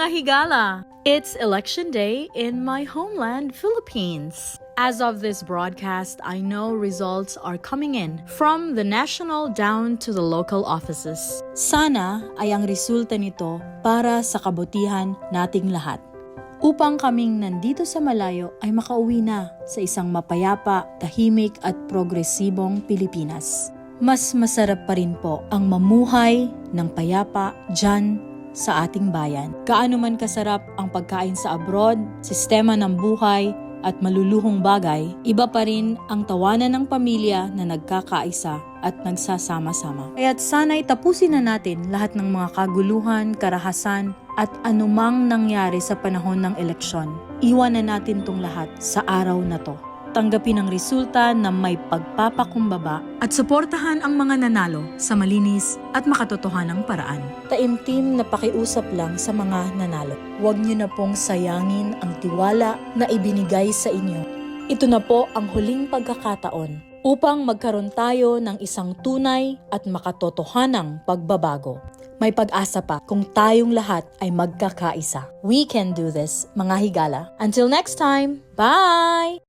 mga higala! It's election day in my homeland, Philippines. As of this broadcast, I know results are coming in from the national down to the local offices. Sana ay ang resulta nito para sa kabutihan nating lahat. Upang kaming nandito sa malayo ay makauwi na sa isang mapayapa, tahimik at progresibong Pilipinas. Mas masarap pa rin po ang mamuhay ng payapa dyan sa ating bayan. Gaano man kasarap ang pagkain sa abroad, sistema ng buhay at maluluhong bagay, iba pa rin ang tawanan ng pamilya na nagkakaisa at nagsasama-sama. Kaya't sana'y tapusin na natin lahat ng mga kaguluhan, karahasan at anumang nangyari sa panahon ng eleksyon. Iwanan natin tong lahat sa araw na to. Tanggapin ang resulta na may pagpapakumbaba at suportahan ang mga nanalo sa malinis at makatotohanang paraan. Taimtim na pakiusap lang sa mga nanalo. Huwag niyo na pong sayangin ang tiwala na ibinigay sa inyo. Ito na po ang huling pagkakataon upang magkaroon tayo ng isang tunay at makatotohanang pagbabago. May pag-asa pa kung tayong lahat ay magkakaisa. We can do this, mga higala. Until next time, bye!